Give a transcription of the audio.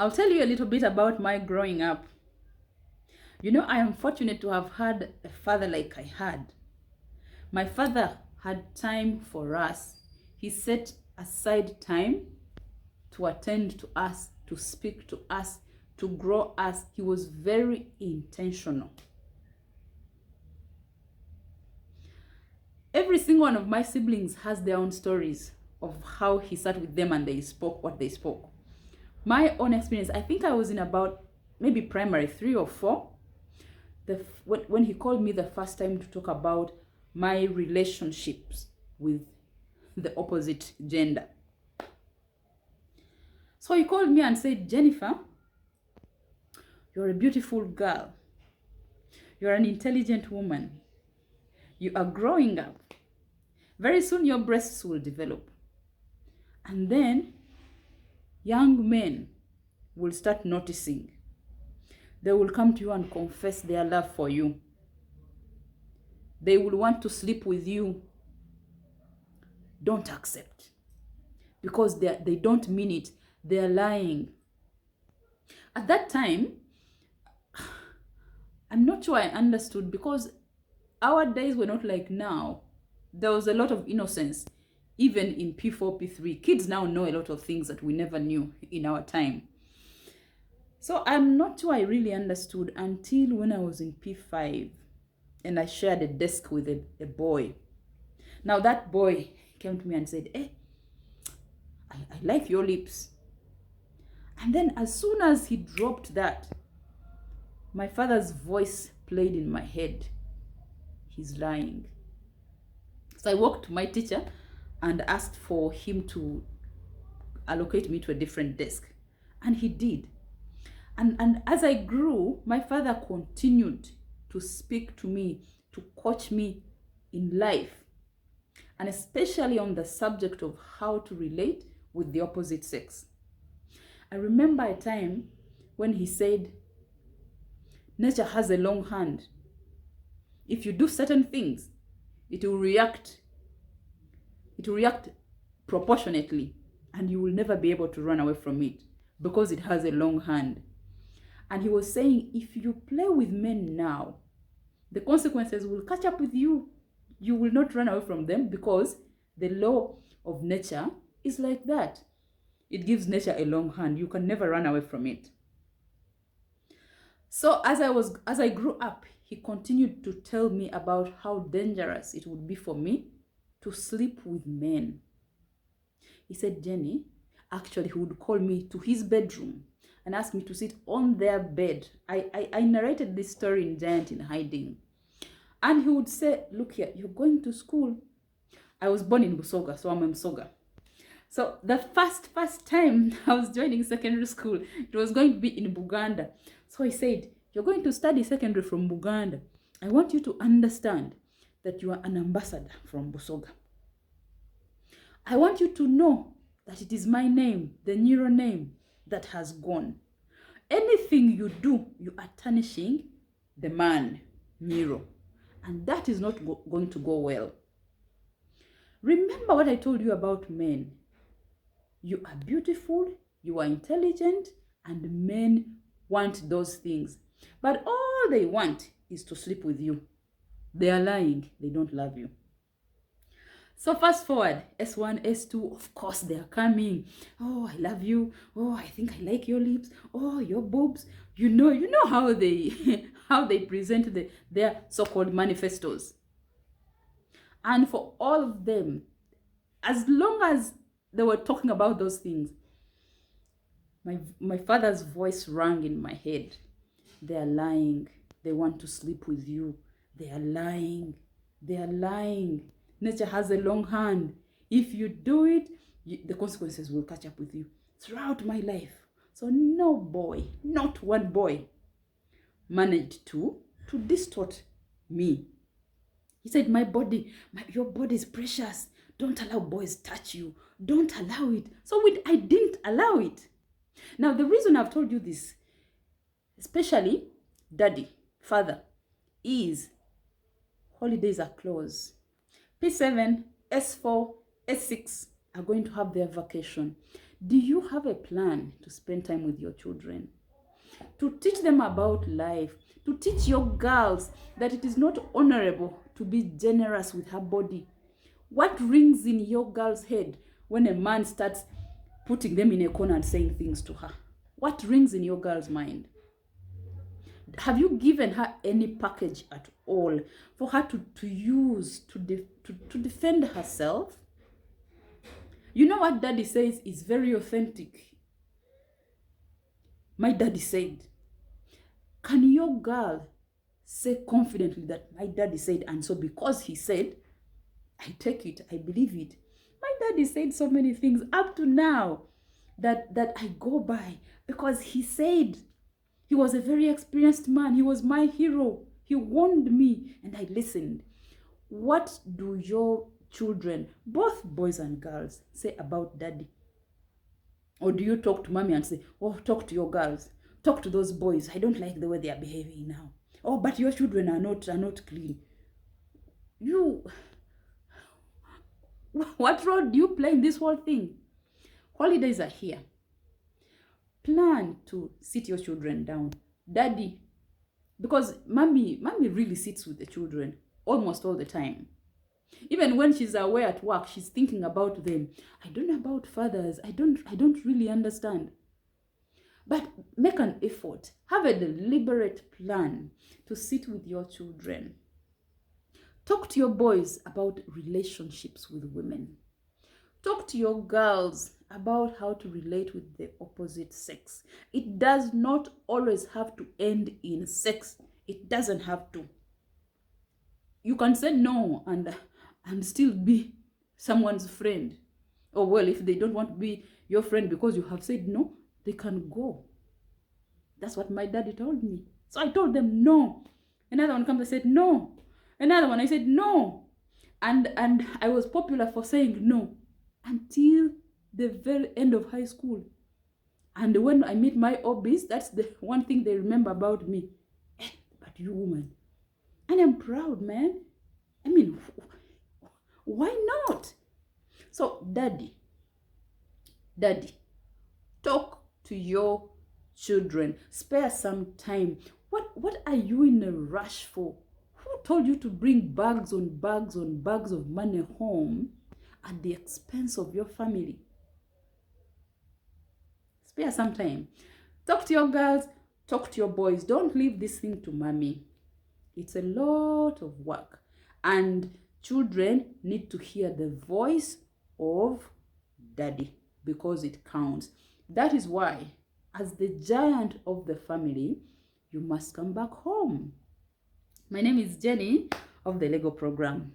I'll tell you a little bit about my growing up. You know, I am fortunate to have had a father like I had. My father had time for us. He set aside time to attend to us, to speak to us, to grow us. He was very intentional. Every single one of my siblings has their own stories of how he sat with them and they spoke what they spoke. My own experience, I think I was in about maybe primary 3 or 4. When he called me the first time to talk about my relationships with the opposite gender. So he called me and said, Jennifer, you're a beautiful girl. You're an intelligent woman. You are growing up. Very soon your breasts will develop. And then young men will start noticing. They will come to you and confess their love for you. They will want to sleep with you. Don't accept. Because they don't mean it. They're lying. At that time, I'm not sure I understood, because our days were not like now. There was a lot of innocence, even in P4, P3. Kids now know a lot of things that we never knew in our time. So I'm not sure I really understood until when I was in P5 and I shared a desk with a boy. Now that boy came to me and said, I like your lips. And then as soon as he dropped that, my father's voice played in my head. He's lying. So I walked to my teacher and asked for him to allocate me to a different desk. And he did. And as I grew, my father continued to speak to me, to coach me in life, and especially on the subject of how to relate with the opposite sex. I remember a time when he said, nature has a long hand. If you do certain things, it will react proportionately, and you will never be able to run away from it because it has a long hand. And he was saying, if you play with men now, the consequences will catch up with you. You will not run away from them, because the law of nature is like that. It gives nature a long hand. You can never run away from it. So as I grew up, he continued to tell me about how dangerous it would be for me to sleep with men. He said, Jenny, actually he would call me to his bedroom and ask me to sit on their bed. I narrated this story in Giant in Hiding. And he would say, look here, you're going to school. I was born in Busoga, so I'm a Msoga. So the first time I was joining secondary school, it was going to be in Buganda. So he said, you're going to study secondary from Buganda. I want you to understand that you are an ambassador from Busoga. I want you to know that it is my name, the Nyiro name, that has gone. Anything you do, you are tarnishing the man, Nyiro. And that is not going to go well. Remember what I told you about men. You are beautiful, you are intelligent, and men want those things. But all they want is to sleep with you. They are lying. They don't love you. So fast forward, S1, S2, of course they are coming. Oh, I love you. Oh, I think I like your lips. Oh, your boobs. You know how they how they present their so-called manifestos. And for all of them, as long as they were talking about those things, my father's voice rang in my head. They are lying. They want to sleep with you. They are lying. They are lying. Nature has a long hand. If you do it, the consequences will catch up with you. Throughout my life. So no boy, not one boy, managed to distort me. He said, your body is precious. Don't allow boys touch you. Don't allow it. So I didn't allow it. Now, the reason I've told you this, especially daddy, father, is holidays are close. P7, S4, S6 are going to have their vacation. Do you have a plan to spend time with your children? To teach them about life, to teach your girls that it is not honorable to be generous with her body. What rings in your girl's head when a man starts putting them in a corner and saying things to her? What rings in your girl's mind? Have you given her any package at all for her to use to defend herself? You know what daddy says is very authentic. My daddy said, can your girl say confidently that my daddy said, and so because he said, I take it, I believe it. My daddy said so many things up to now that I go by because he said. He was a very experienced man. He was my hero. He warned me and I listened. What do your children, both boys and girls, say about daddy? Or do you talk to mommy and say, oh, talk to your girls, talk to those boys, I don't like the way they are behaving now. Oh, but your children are not clean. You, what role do you play in this whole thing? Holidays are here. Plan to sit your children down. Daddy, because mommy really sits with the children almost all the time. Even when she's away at work, she's thinking about them. I don't know about fathers. I don't really understand. But make an effort. Have a deliberate plan to sit with your children. Talk to your boys about relationships with women. Talk to your girls about how to relate with the opposite sex. It does not always have to end in sex. It doesn't have to. You can say no and still be someone's friend. Or well, if they don't want to be your friend because you have said no, they can go. That's what my daddy told me. So I told them no. Another one comes and said no. Another one, I said no. And I was popular for saying no until the very end of high school. And when I meet my hobbies, that's the one thing they remember about me. But you woman. And I'm proud, man. I mean, why not? So, daddy, talk to your children. Spare some time. What are you in a rush for? Who told you to bring bags on bags on bags of money home at the expense of your family? Spare some time. Talk to your girls, talk to your boys. Don't leave this thing to mommy. It's a lot of work. And children need to hear the voice of daddy because it counts. That is why, as the giant of the family, you must come back home. My name is Jenny of the Lego program.